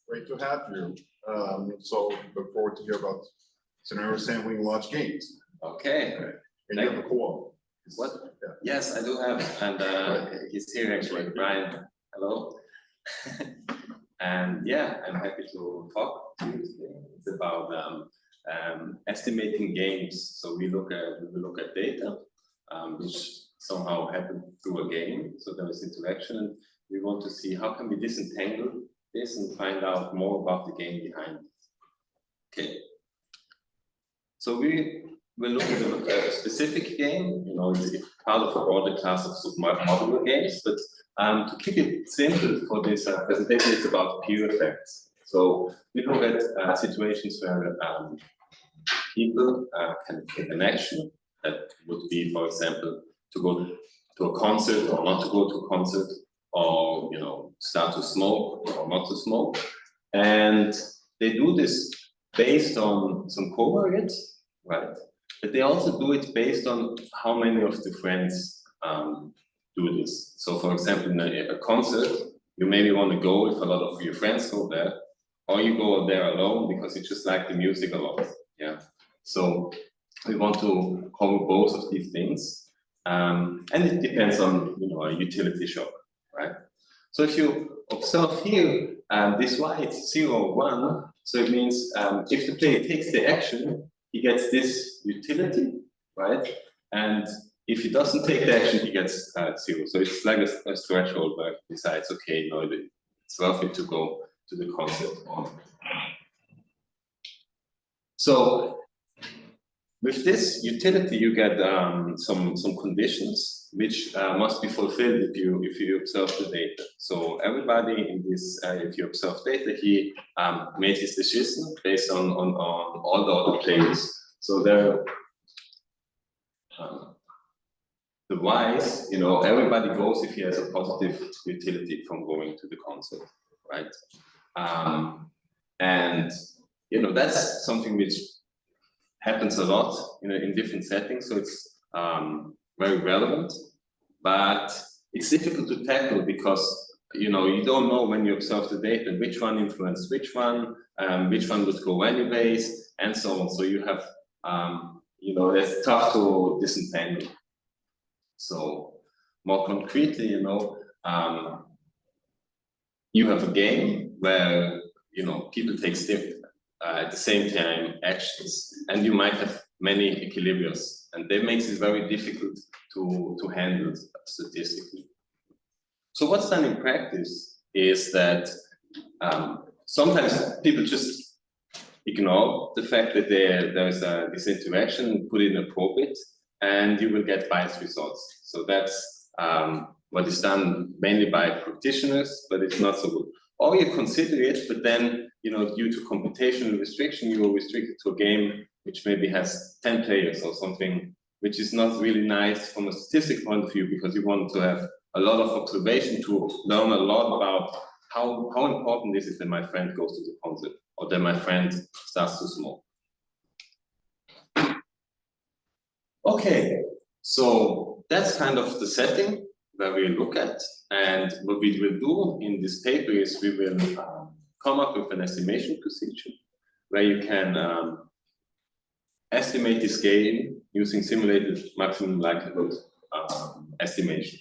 Great to have you. So look forward to hear about scenario sampling large games. Okay. And you have a co-op. What? Yeah. Yes, I do have, and he's here actually, Brian. Hello. And yeah, I'm happy to talk to you today. It's about estimating games. So we look at data, which somehow happen through a game. So there is interaction, and we want to see how can we disentangle this and find out more about the game behind it. Okay. So we will look at a specific game. You know, it's part of a broader class of modular games, but to keep it simple for this presentation, it's about peer effects. So we look at situations where people can take an action. That would be, for example, to go to a concert or not to go to a concert, or start to smoke or not to smoke, and they do this based on some covariates, right? But they also do it based on how many of the friends do this. So, for example, in a concert, you maybe want to go if a lot of your friends go there, or you go there alone because you just like the music a lot. Yeah. So we want to cover both of these things, and it depends on a utility shock, right? So if you observe here, this y it's 0, 1. So it means if the player takes the action, he gets this utility, right? And if he doesn't take the action, he gets 0. So it's like a threshold where he decides, okay, no, it's worth it to go to the concert. So with this utility, you get some conditions which must be fulfilled if you observe the data. So everybody in this, if you observe data, he made his decision based on all the other players. So there, the whys, everybody goes if he has a positive utility from going to the concert, right? And that's something which happens a lot in different settings, so it's very relevant, but it's difficult to tackle because you don't know when you observe the data which one influenced which one would go anyways, and so on. So you have it's tough to disentangle. So more concretely, you have a game where people take at the same time actions, and you might have many equilibriums, and that makes it very difficult to handle statistically. So what's done in practice is that sometimes people just ignore the fact that there's this interaction, put in a probit, and you will get biased results. So that's what is done mainly by practitioners, but it's not so good. Or you consider it, but then due to computational restriction, you are restricted to a game which maybe has 10 players or something, which is not really nice from a statistic point of view, because you want to have a lot of observation to learn a lot about how important is it that my friend goes to the concert or that my friend starts to smoke. Okay, so that's kind of the setting where we look at, and what we will do in this paper is we will come up with an estimation procedure where you can estimate this gain using simulated maximum likelihood estimation.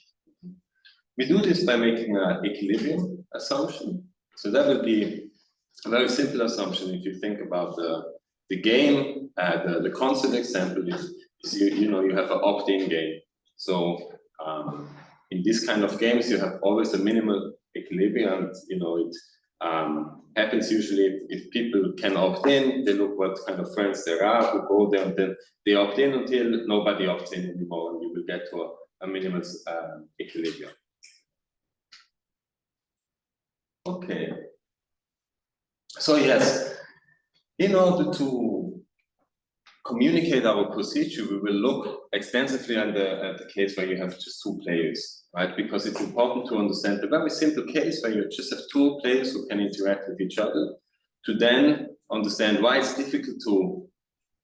We do this by making an equilibrium assumption. So that will be a very simple assumption if you think about the game, the concert example is you have an opt-in game. So in this kind of games, you have always a minimal equilibrium, and it happens usually if people can opt in, they look what kind of friends there are who go there, and then they opt in until nobody opts in anymore, and you will get to a minimal equilibrium. Okay. So yes, in order to communicate our procedure, we will look extensively at the case where you have just 2 players, right? Because it's important to understand the very simple case where you just have 2 players who can interact with each other, to then understand why it's difficult to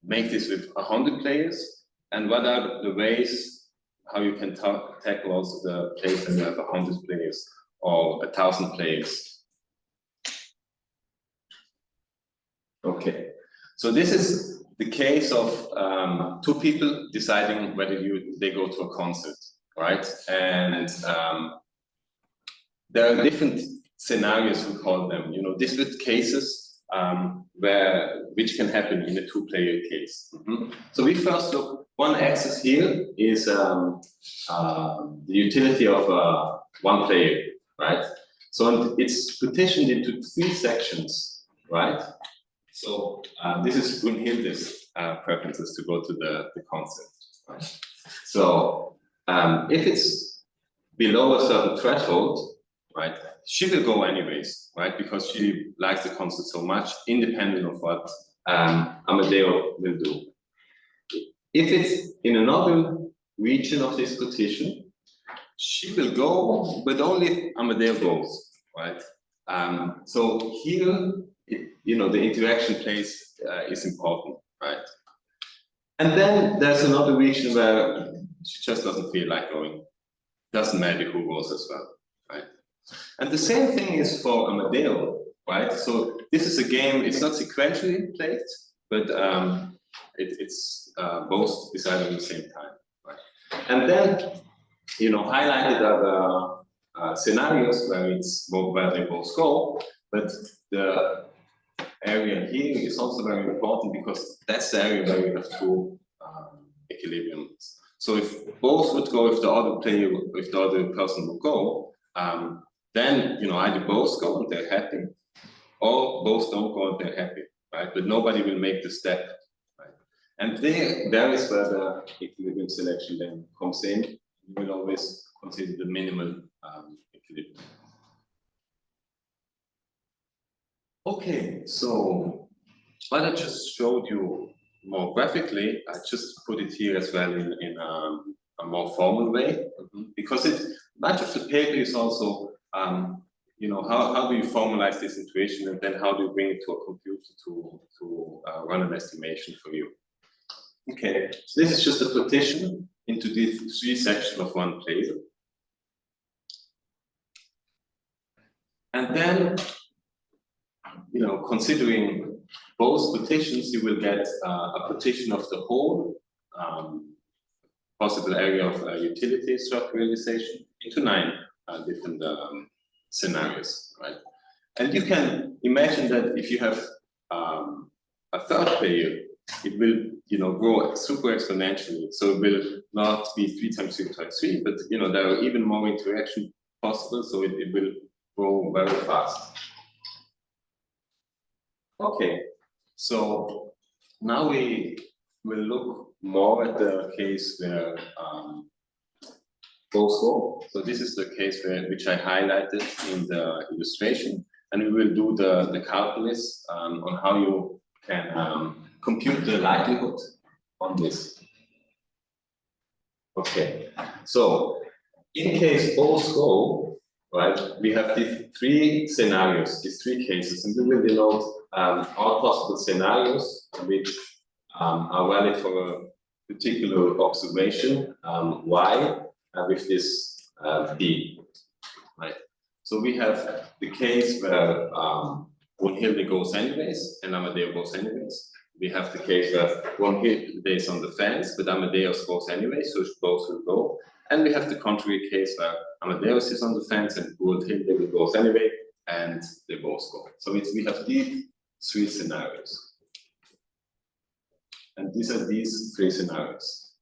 make this with 100 players, and what are the ways how you can tackle also the case when you have 100 players or 1,000 players. Okay, so this is the case of two people deciding whether they go to a concert, right? And there are different scenarios, we call them, you know, different cases which can happen in a two-player case. So we first look, one axis here is the utility of one player, right? So it's partitioned into three sections, right? So this is Gunhilde's preferences to go to the concert, right? So if it's below a certain threshold, right, she will go anyways, right, because she likes the concert so much, independent of what Amadeo will do. If it's in another region of this partition, she will go, but only if Amadeo goes, right? So here, you know, the interaction place is important, right? And then there's another region where she just doesn't feel like going. Doesn't matter who goes as well, right? And the same thing is for Amadeo, right? So this is a game, it's not sequentially played, but it's both decided at the same time, right? And then, you know, highlighted are the scenarios where they both go, but the area here is also very important because that's the area where we have two equilibriums. So if both would go, if the other person would go, then, you know, either both go and they're happy, or both don't go and they're happy, right? But nobody will make the step, right? And there is where the equilibrium selection then comes in. You will always consider the minimal equilibrium. Okay, so what I just showed you more graphically, I just put it here as well in a more formal way, because much of the paper is also, you know, how do you formalize this intuition, and then how do you bring it to a computer to run an estimation for you. Okay, so this is just a partition into these three sections of one player. And then, you know, considering both partitions, you will get a partition of the whole possible area of utility structuralization into 9 different scenarios, right? And you can imagine that if you have a third player, it will, you know, grow super exponentially. So it will not be 3 times 3 times 3, but, you know, there are even more interaction possible, so it will grow very fast. Okay, so now we will look more at the case where both go. So this is the case which I highlighted in the illustration, and we will do the calculus on how you can compute the likelihood on this. Okay, so in case both go, right, we have these 3 scenarios, these 3 cases, and we will denote all possible scenarios which are valid for a particular observation, y, with this p, right? So we have the case where Gunhilde goes anyways, and Amadeo goes anyways. We have the case where Gunhilde is on the fence, but Amadeus goes anyway, so both will go. And we have the contrary case where Amadeus is on the fence and Gunhilde goes anyway, and they both go. So we have these 3 scenarios. And these are these 3 scenarios.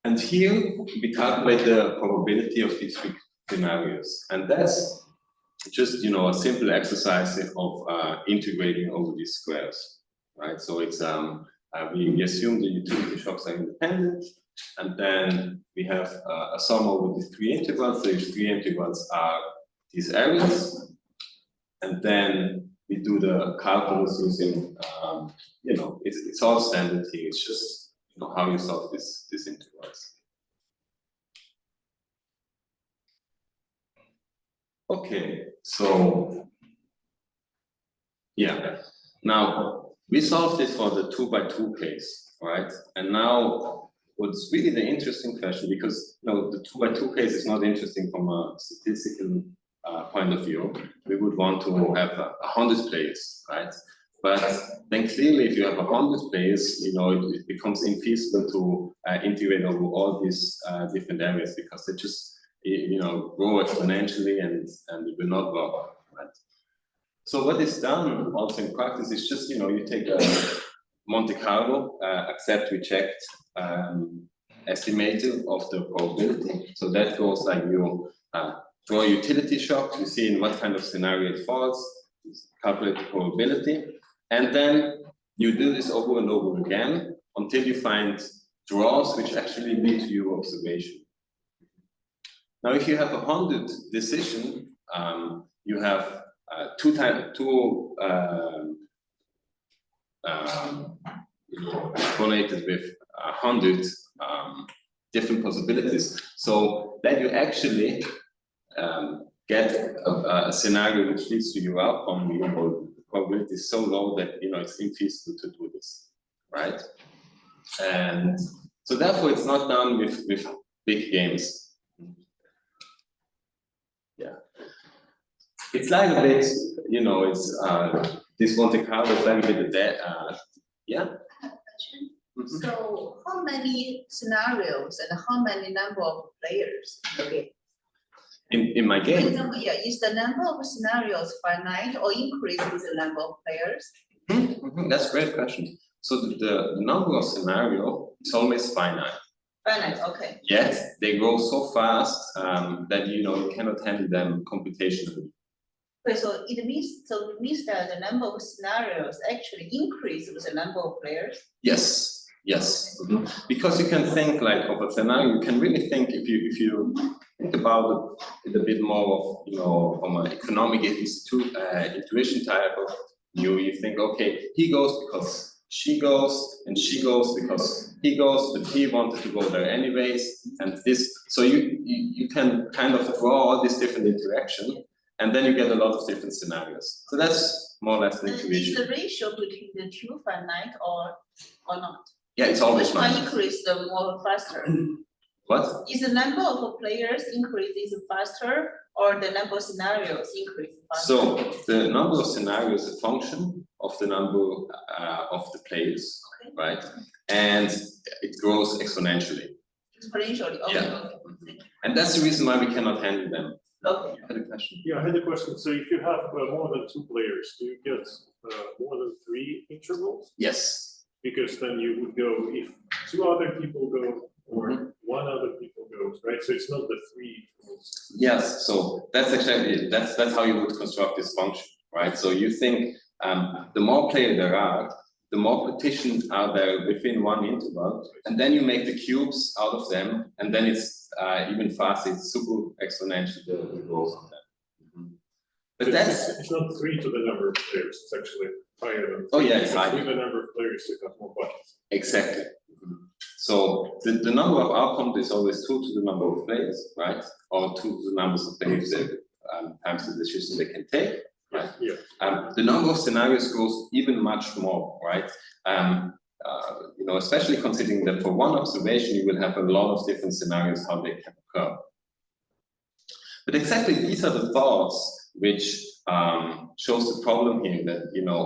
And here we calculate the probability of these 3 scenarios. And that's just, you know, a simple exercise of integrating over these squares, right? So it's we assume the utility shocks are independent, and then we have a sum over the 3 intervals. These 3 intervals are these areas, and then we do the calculus using, you know, it's all standard here. It's just, you know, how you solve these intervals. Okay, so yeah, now we solved this for the 2x2 case, right? And now what's really the interesting question, because, you know, the 2x2 case is not interesting from a statistical point of view, we would want to have 100 players, right? But then clearly, if you have 100 players, it becomes infeasible to integrate over all these different areas because they just grow exponentially and it will not work, right? So what is done also in practice is just you take a Monte Carlo accept reject estimator of the probability. So that goes like you draw a utility shock, you see in what kind of scenario it falls, calculate the probability, and then you do this over and over again until you find draws which actually lead to your observation. Now, if you have 100 decision, you have correlated with 100 different possibilities. So then you actually get a scenario which leads to your outcome. The probability is so low that it's infeasible to do this, right? And so therefore, it's not done with big games. Yeah, it's like a bit, it's this Monte Carlo is like a bit dead. Yeah. So how many scenarios and how many number of players? Okay. In my game? Is the number of scenarios finite or increase with the number of players? That's a great question. So the number of scenario is always finite. Finite, okay. Yet they grow so fast that you cannot handle them computationally. Okay, so it means that the number of scenarios actually increase with the number of players? Yes. Yes, because you can think like of a scenario. You can really think if you think about it a bit more of from an economic intuition type of view. You think, okay, he goes because she goes, and she goes because he goes, but he wanted to go there anyways, and this. So you can kind of draw all these different interactions, and then you get a lot of different scenarios. So that's more or less the intuition. Is the ratio between the two finite or not? Yeah, it's always which one finite. Increase the more faster? What? Is the number of players increases faster or the number of scenarios increase faster? So the number of scenarios is a function of the number of the players, okay, right? And it grows exponentially. Exponentially, okay. Yeah. And that's the reason why we cannot handle them. Okay. I had a question. Yeah, I had a question. So if you have more than 2 players, do you get more than 3 intervals? Yes. Because then you would go if 2 other people go or 1 other people goes, right? So it's not the 3 intervals. Yes. So that's exactly it. That's how you would construct this function, right? So you think the more players there are, the more partitions are there within one interval, and then you make the cubes out of them, and then it's even faster. It's super exponential the growth of them. But it's not 3 to the number of players. It's actually higher than 3. Oh yeah, it's higher. With the number of players, you have more buckets. Exactly. So the number of outcomes is always 2 to the number of players, right? Or 2 to the numbers of players times the decision they can take, right? Yeah. The number of scenarios grows even much more, right? Especially considering that for one observation you will have a lot of different scenarios how they can occur. But exactly these are the thoughts which shows the problem here that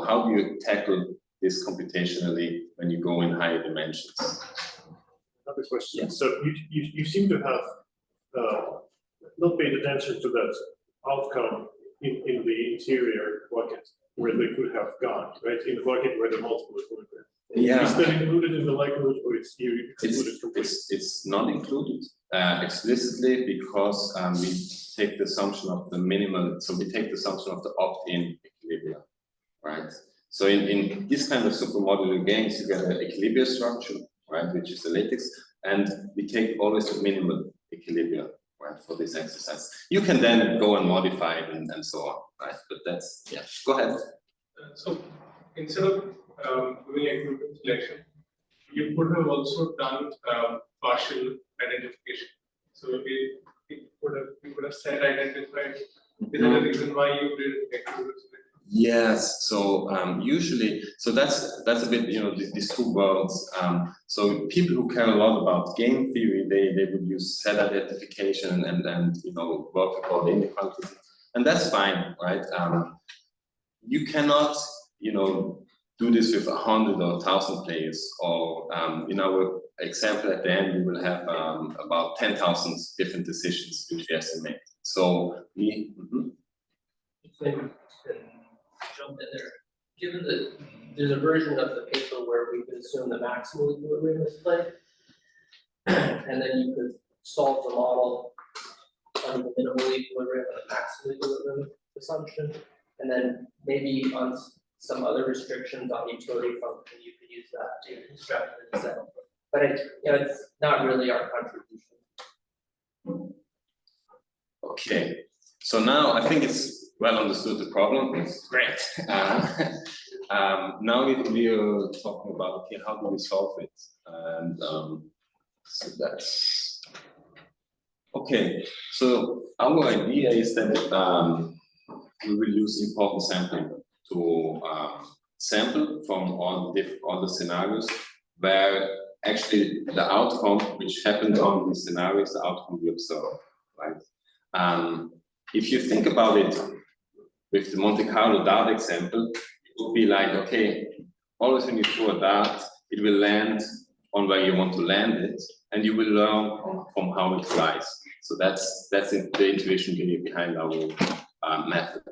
how do you tackle this computationally when you go in higher dimensions? Another question. Yeah. So you seem to have not paid attention to that outcome in the interior bucket where they could have gone, right? In the bucket where the multiple equilibrium. Yeah. Is that included in the likelihood, or it's excluded completely? It's not included explicitly because we take the assumption of the minimal. So we take the assumption of the opt-in equilibrium, right? So in this kind of supermodular games, you get an equilibrium structure, right, which is the lattice, and we take always the minimal equilibrium, right, for this exercise. You can then go and modify it and so on, right? But that's, yeah, go ahead. So instead of doing equilibrium selection, you could have also done partial identification. So you could have set identified. Is there a reason why you did equilibrium selection? Yes, so usually, so that's a bit, these 2 worlds. So people who care a lot about game theory, they would use set identification and work with all the inequalities. and that's fine, right? You cannot, do this with 100 or 1,000 players, or in our example at the end, we will have about 10,000 different decisions which we estimate. So we, If I can jump in there, given that there's a version of the paper where we could assume the maximal equilibrium is played, and then you could solve the model on the minimal equilibrium and the maximal equilibrium assumption, and then maybe on some other restrictions on utility function, you could use that to construct the design. But it's not really our contribution. okay, so now I think it's well understood the problem. It's great. Now we are talking about, okay, how do we solve it? And so that's okay. So our idea is that we will use important sampling to sample from all the scenarios where actually the outcome which happened on the scenarios, the outcome we observe, right? If you think about it with the Monte Carlo dart example, it would be like, okay, always when you throw a dart, it will land on where you want to land it, and you will learn from how it flies. So that's the intuition behind our method.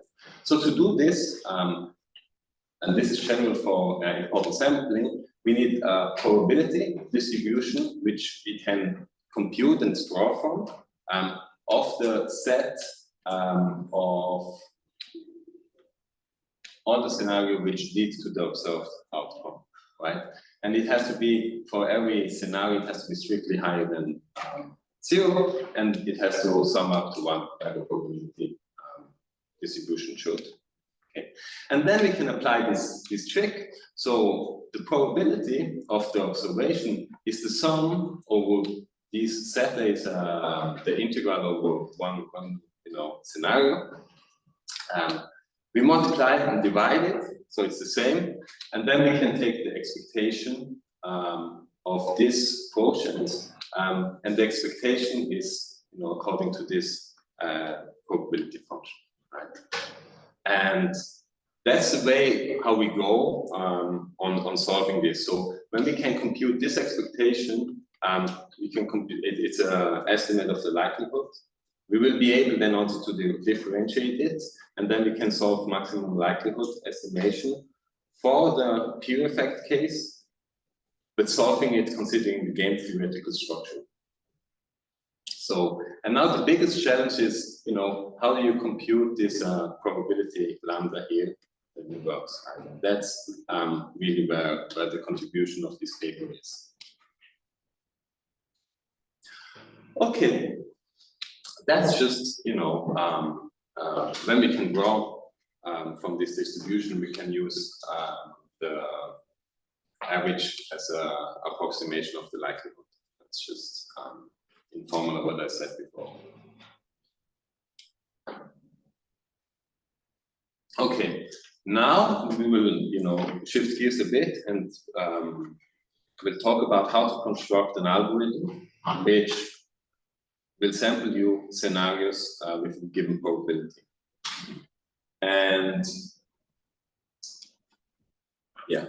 So to do this, and this is general for important sampling, we need a probability distribution which we can compute and draw from of the set of all the scenario which leads to the observed outcome, right? And it has to be, for every scenario, it has to be strictly higher than 0, and it has to sum up to 1 by the probability distribution should. Okay, and then we can apply this trick. So the probability of the observation is the sum over these zeta is the integral over one scenario. We multiply and divide it, so it's the same, and then we can take the expectation of this quotient, and the expectation is according to this probability function, right? And that's the way how we go on solving this. So when we can compute this expectation, we can compute it's an estimate of the likelihood. We will be able then also to differentiate it, and then we can solve maximum likelihood estimation for the pure effect case, but solving it considering the game theoretical structure. So, and now the biggest challenge is, how do you compute this probability lambda here that works? That's really where the contribution of this paper is. Okay, that's just, when we can draw from this distribution, we can use the average as an approximation of the likelihood. That's just in formula what I said before. Okay, now we will, shift gears a bit, and we'll talk about how to construct an algorithm which will sample you scenarios with a given probability. And yeah,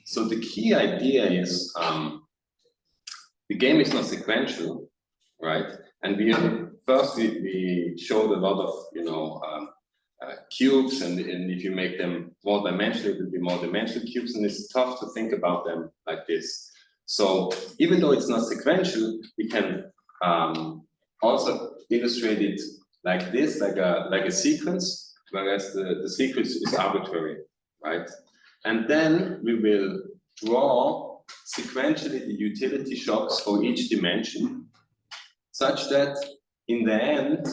so the key idea is the game is not sequential, right? And we showed a lot of cubes, and if you make them more dimensional, it will be more dimensional cubes, and it's tough to think about them like this. So even though it's not sequential, we can also illustrate it like this, like a sequence, whereas the sequence is arbitrary, right? And then we will draw sequentially the utility shocks for each dimension, such that in the end,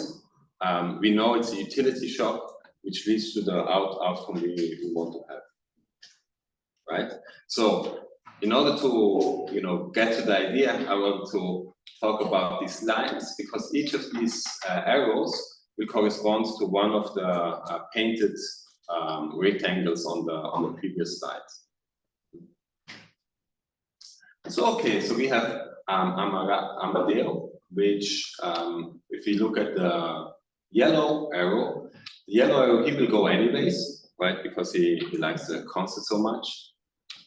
we know it's a utility shock which leads to the outcome we want to have, right? So in order to get to the idea, I want to talk about these lines, because each of these arrows will correspond to one of the painted rectangles on the previous slide. So okay, so we have Amadeo, which if we look at the yellow arrow, The yellow arrow, he will go anyways, right? Because he likes the concert so much.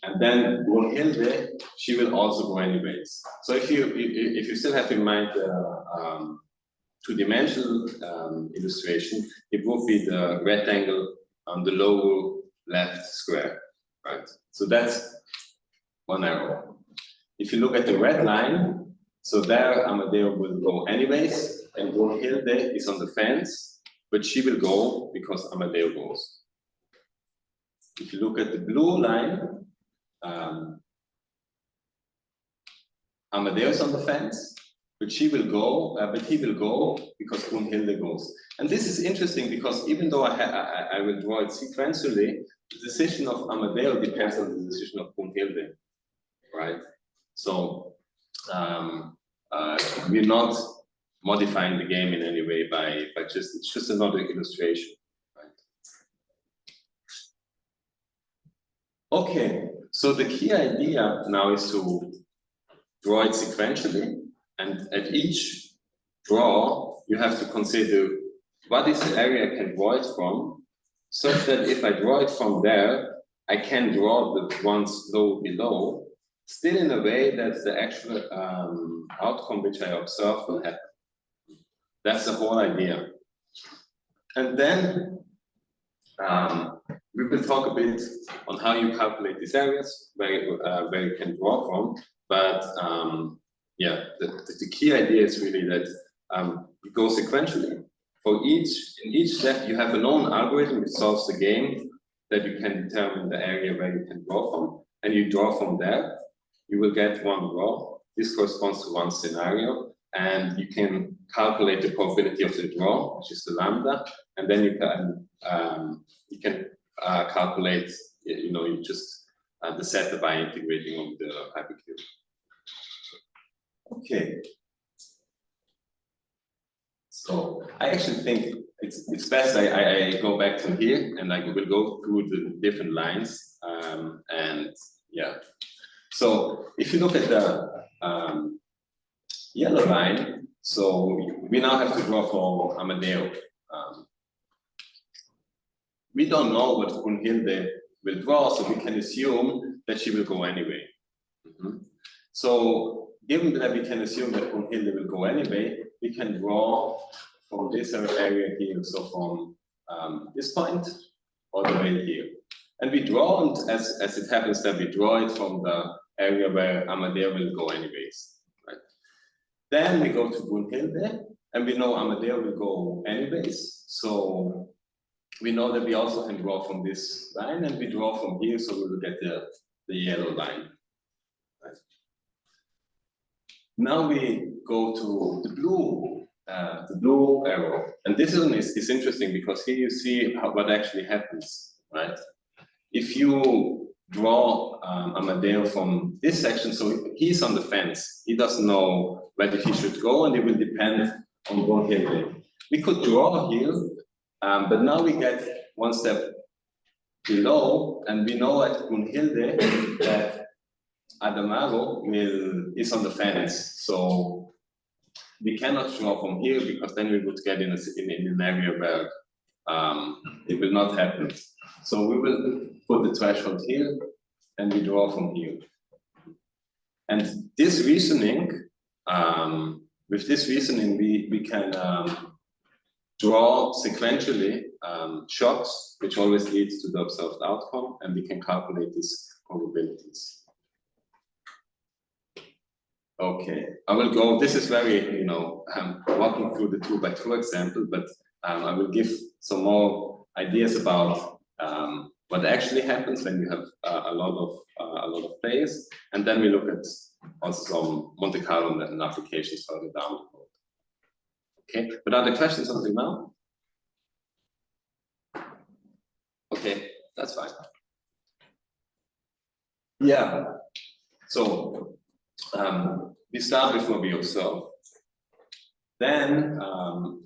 And then Brunhilde, she will also go anyways. So if you still have in mind the two-dimensional illustration, it would be the rectangle on the lower left square, right? So that's one arrow. If you look at the red line, so there Amadeo will go anyways, and Brunhilde is on the fence, but she will go because Amadeo goes. If you look at the blue line, Amadeo is on the fence, but she will go, but he will go because Brunhilde goes. And this is interesting because even though I will draw it sequentially, the decision of Amadeo depends on the decision of Brunhilde, right? So we're not modifying the game in any way by just, it's just another illustration, right? Okay, so the key idea now is to draw it sequentially, and at each draw, you have to consider what is the area I can draw it from, such that if I draw it from there, I can draw the ones low below, still in a way that the actual outcome which I observe will happen. That's the whole idea. And then we will talk a bit on how you calculate these areas, where you can draw from. But yeah, the key idea is really that you go sequentially. In each step, you have a known algorithm which solves the game that you can determine the area where you can draw from, and you draw from there. You will get one draw. This corresponds to one scenario, and you can calculate the probability of the draw, which is the lambda, and then you can calculate, you just the setup by integrating over the hypercube. Okay. So I actually think it's best I go back to here and I will go through the different lines, and yeah. So if you look at the yellow line, so we now have to draw for Amadeo. We don't know what Brunhilde will draw, so we can assume that she will go anyway. So given that we can assume that Brunhilde will go anyway, we can draw from this area here, so from this point all the way here. And we draw, and as it happens that we draw it from the area where Amadeo will go anyways, right? Then we go to Brunhilde, and we know Amadeo will go anyways, so we know that we also can draw from this line, and we draw from here, so we will get the yellow line. Right? Now we go to the blue arrow, and this one is interesting because here you see what actually happens, right? If you draw Amadeo from this section, so he's on the fence, he doesn't know whether he should go, and it will depend on Brunhilde. We could draw here, but now we get one step below, and we know at Brunhilde that Adamaro is on the fence, so we cannot draw from here because then we would get in an area where it will not happen. So we will put the threshold here, and we draw from here. And this reasoning, with this reasoning, we can draw sequentially shocks, which always leads to the observed outcome, and we can calculate these probabilities. Okay, I will go, this is very, walking through the 2x2 example, but I will give some more ideas about what actually happens when you have a lot of players, and then we look at also some Monte Carlo and applications further down the road. Okay, but are there questions until now? Okay, that's fine. Yeah, so we start with what we observe. Then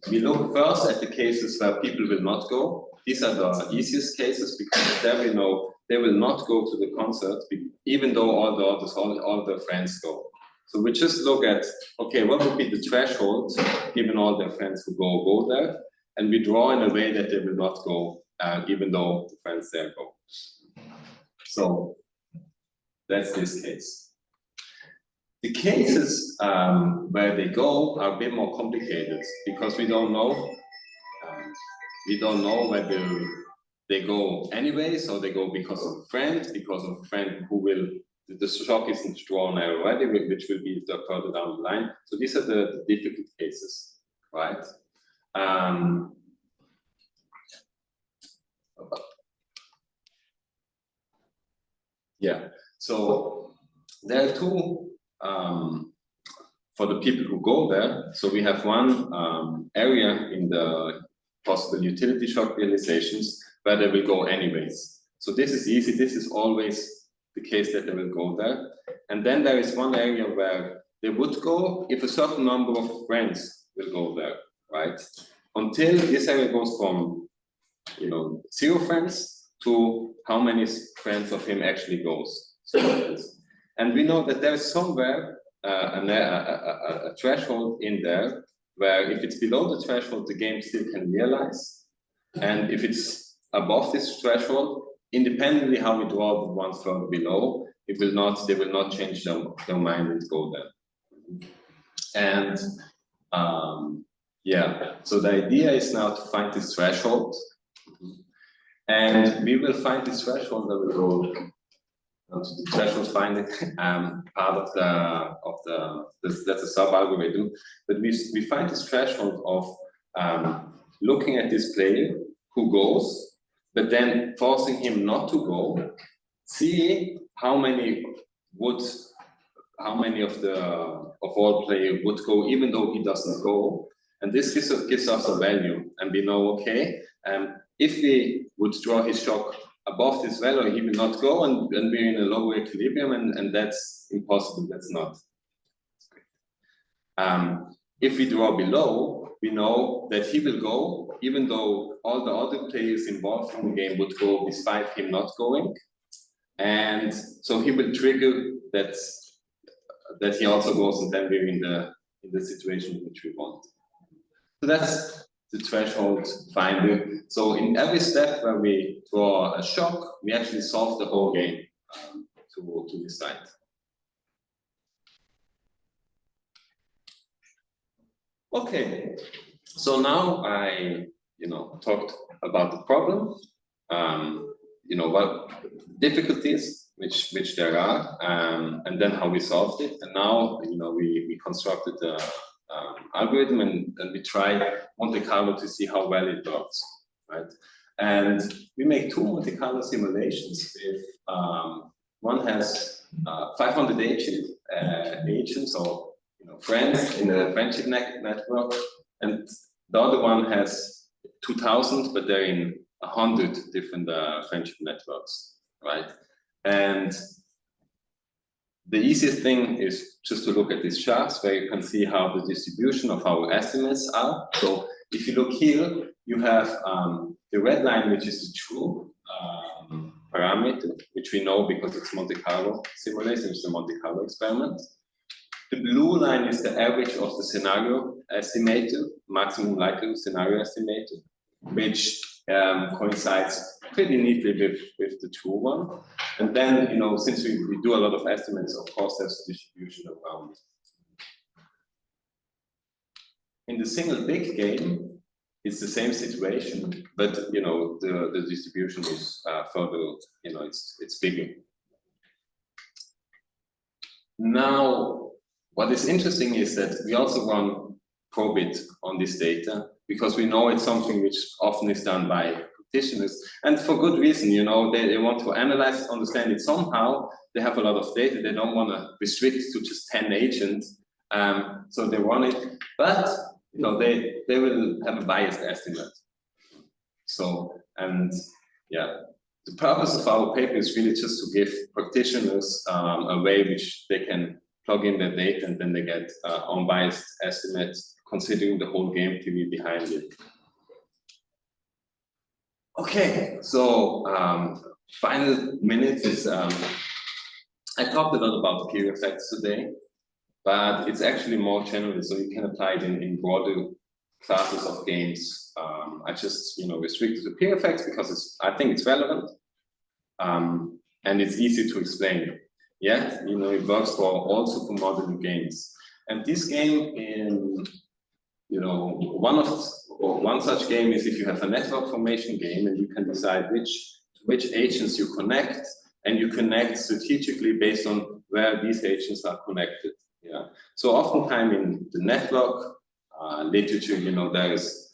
we look first at the cases where people will not go. These are the easiest cases because there we know they will not go to the concert, even though all the others, all their friends go. So we just look at, okay, what would be the threshold given all their friends who go there? and we draw in a way that they will not go, even though the friends there go. So that's this case. The cases where they go are a bit more complicated because we don't know whether they go anyways or they go because of a friend who will, the shock isn't drawn already, which will be further down the line. So these are the difficult cases, right? Yeah, so there are two for the people who go there. So we have one area in the possible utility shock realizations where they will go anyways. So this is easy, this is always the case that they will go there. And then there is one area where they would go if a certain number of friends will go there, right? Until this area goes from, 0 friends to how many friends of him actually goes. And we know that there is somewhere a threshold in there where if it's below the threshold, the game still can realize. And if it's above this threshold, independently how we draw the ones further below, they will not change their mind and go there. And yeah, so the idea is now to find this threshold. And we will find this threshold that will go to the threshold finding part of that's a sub-algorithm. But we find this threshold of looking at this player who goes, but then forcing him not to go, see how many of all players would go even though he doesn't go. And this gives us a value, and we know, okay, if we would draw his shock above this value, he will not go, and we're in a lower equilibrium, and that's impossible, that's not. If we draw below, we know that he will go, even though all the other players involved in the game would go despite him not going. And so he will trigger that he also goes, and then we're in the situation which we want. So that's the threshold finder. So in every step where we draw a shock, we actually solve the whole game to decide. Okay, so now I talked about the problem, what difficulties which there are, and then how we solved it. And now we constructed the algorithm and we try Monte Carlo to see how well it works, right? And we make 2 Monte Carlo simulations. If one has 500 agents or friends in a friendship network, and the other one has 2,000, but they're in 100 different friendship networks, right? And the easiest thing is just to look at these charts where you can see how the distribution of our estimates are. So if you look here, you have the red line, which is the true parameter, which we know because it's Monte Carlo simulation, it's the Monte Carlo experiment. The blue line is the average of the scenario estimator, maximum likelihood scenario estimator, which coincides pretty neatly with the true one. And then, since we do a lot of estimates, of course, there's a distribution around. In the single big game, it's the same situation, but the distribution is further, it's bigger. Now, what is interesting is that we also run probit on this data because we know it's something which often is done by practitioners, and for good reason. They want to analyze, understand it somehow. They have a lot of data. They don't want to restrict to just 10 agents, so they run it. But they will have a biased estimate. So, and yeah, the purpose of our paper is really just to give practitioners a way which they can plug in their data, and then they get unbiased estimates considering the whole game theory behind it. Okay, so final minutes is, I talked a lot about peer effects today, but it's actually more general, so you can apply it in broader classes of games. I just restricted to peer effects because I think it's relevant, and it's easy to explain. Yet, it works for all supermodular games. And this game one such game is if you have a network formation game and you can decide which agents you connect, and you connect strategically based on where these agents are connected. Yeah. So oftentimes in the network literature, there is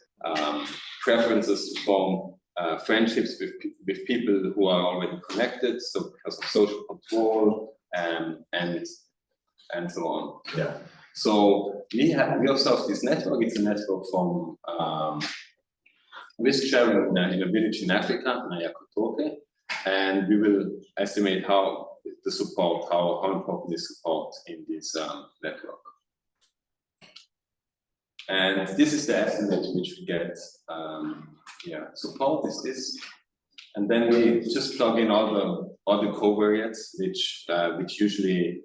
preferences to form friendships with people who are already connected, so because of social control and so on. Yeah. So we observe this network. It's a network from risk sharing in a village in Africa, Nayakotoke, and we will estimate how important is support in this network. And this is the estimate which we get. Support is this, and then we just plug in all the covariates which usually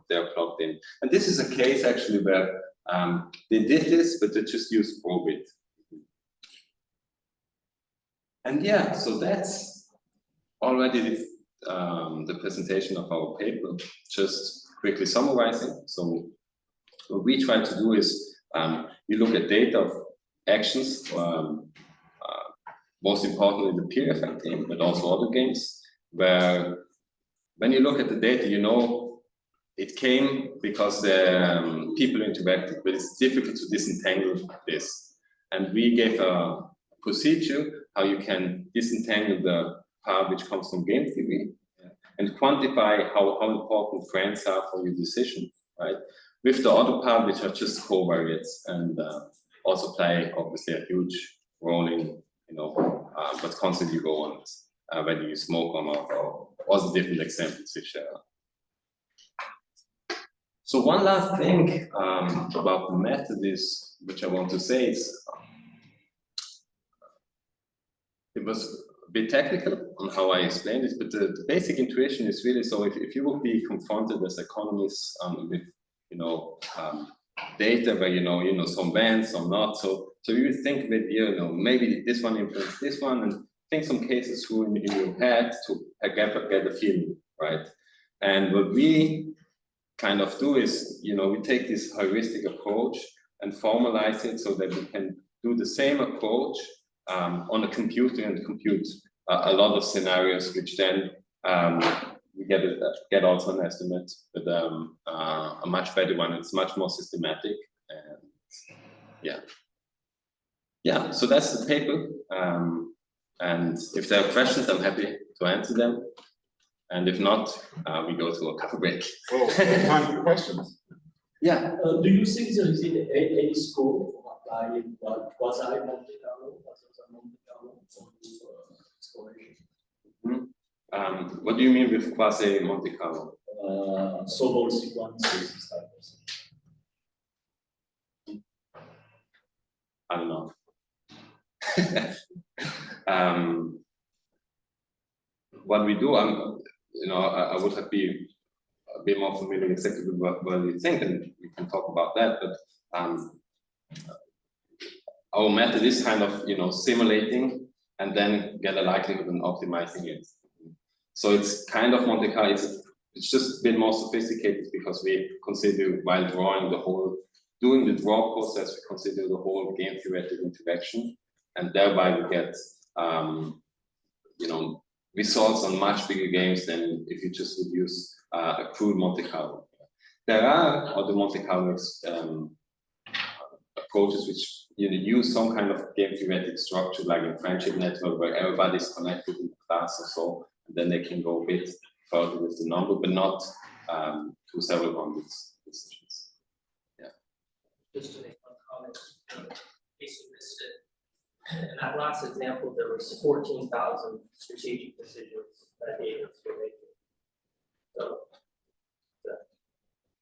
they're plugged in. And this is a case actually where they did this, but they just used probit. And yeah, so that's already the presentation of our paper. Just quickly summarizing. So what we try to do is you look at data of actions, most importantly the peer effect game, but also other games, where when you look at the data, it came because the people interacted, but it's difficult to disentangle this. And we gave a procedure how you can disentangle the part which comes from game theory and quantify how important friends are for your decision, right? With the other part, which are just covariates and also play obviously a huge role in, but constantly go on whether you smoke or not, or also different examples which So one last thing about the method is, which I want to say is, it was a bit technical on how I explained it, but the basic intuition is really, so if you would be confronted as economists with data where some bands, some not, so you think that maybe this one influenced this one, and think some cases through in your head to get a feeling, right? And what we kind of do is, we take this heuristic approach and formalize it so that we can do the same approach on a computer and compute a lot of scenarios, which then we get also an estimate, but a much better one. It's much more systematic, and yeah. So that's the paper, and if there are questions, I'm happy to answer them. And if not, we go to a coffee break. Well, time for questions. Yeah. Do you think there is any scope for applying quasi-Monte Carlo for exploration? What do you mean with quasi-Monte Carlo? So-called sequences type of thing. I don't know. What we do, I would have to be a bit more familiar exactly with what you think, and we can talk about that. But our method is kind of simulating and then get a likelihood and optimizing it. So it's kind of Monte Carlo. It's just a bit more sophisticated because we consider, while doing the draw process, we consider the whole game theoretic interaction, and thereby we get results on much bigger games than if you just would use a crude Monte Carlo. There are other Monte Carlo approaches which use some kind of game theoretic structure, like a friendship network where everybody's connected in the class or so, and then they can go a bit further with the number, but not to several hundreds decisions. Yeah. Just to make one comment, basically missed it. In that last example, there was 14,000 strategic decisions that agents were making. So,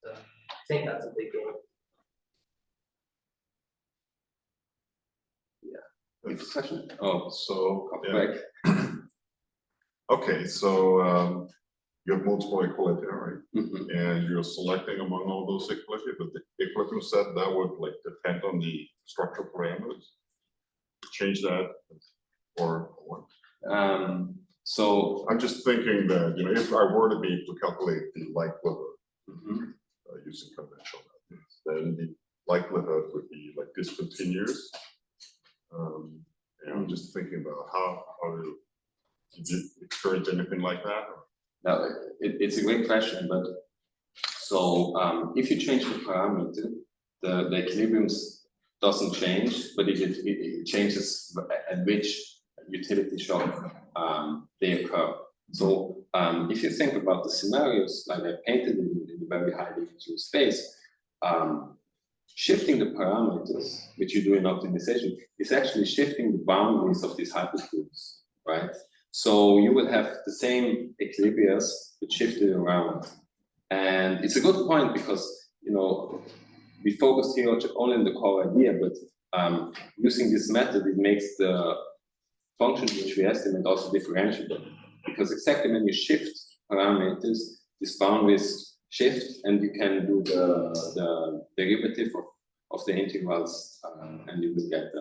I think that's a big game. Next question. Oh, so, Correct. Okay, so you have multiple equilibria, right? Mm-hmm. And you're selecting among all those equilibria, but the equilibrium set that would depend on the structural parameters. change that or what? So I'm just thinking that, you know, if I were to be to calculate the likelihood mhm. using conventional methods, then the likelihood would be like discontinuous. And I'm just thinking about did you experience anything like that? Now, it's a great question, but so if you change the parameter, the equilibrium doesn't change, but it changes at which utility shock they occur. So if you think about the scenarios like I painted in the very highly visual space, shifting the parameters, which you do in optimization, is actually shifting the boundaries of these hypercubes, right? So you will have the same equilibriums, but shifted around. And it's a good point because, you know, we focus here only on the core idea, but using this method, it makes the function which we estimate also differentiable. Because exactly when you shift parameters, these boundaries shift and you can do the derivative of the integrals and you will get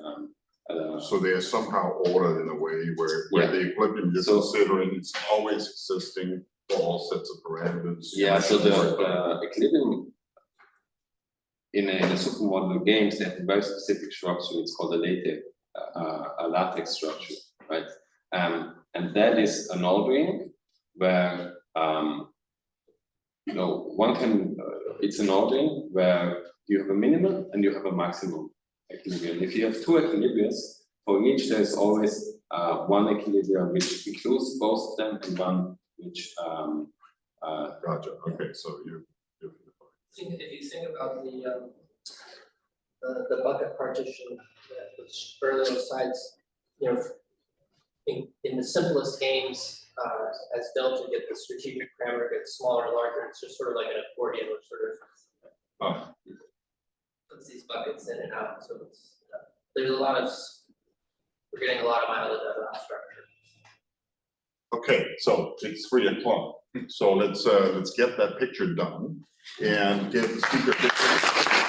So they are somehow ordered in a way where the equilibrium you're considering is always existing for all sets of parameters. Yeah, so the equilibrium in a supermodel of games, they have a very specific structure. It's called a lattice structure, right? And that is an ordering where you know one can. It's an ordering where you have a minimum and you have a maximum equilibrium. If you have two equilibriums, for each there's always one equilibrium which includes both of them and one which. Gotcha. Okay, so you. If you think about the bucket partition that was earlier sites, you know, in the simplest games, as delta get the strategic parameter gets smaller and larger, it's just sort of like an accordion, which sort of puts these buckets in and out. So it's, there's a lot of, we're getting a lot of mileage out of that structure. Okay, so it's 3 o'clock. So let's get that picture done and give the speaker picture.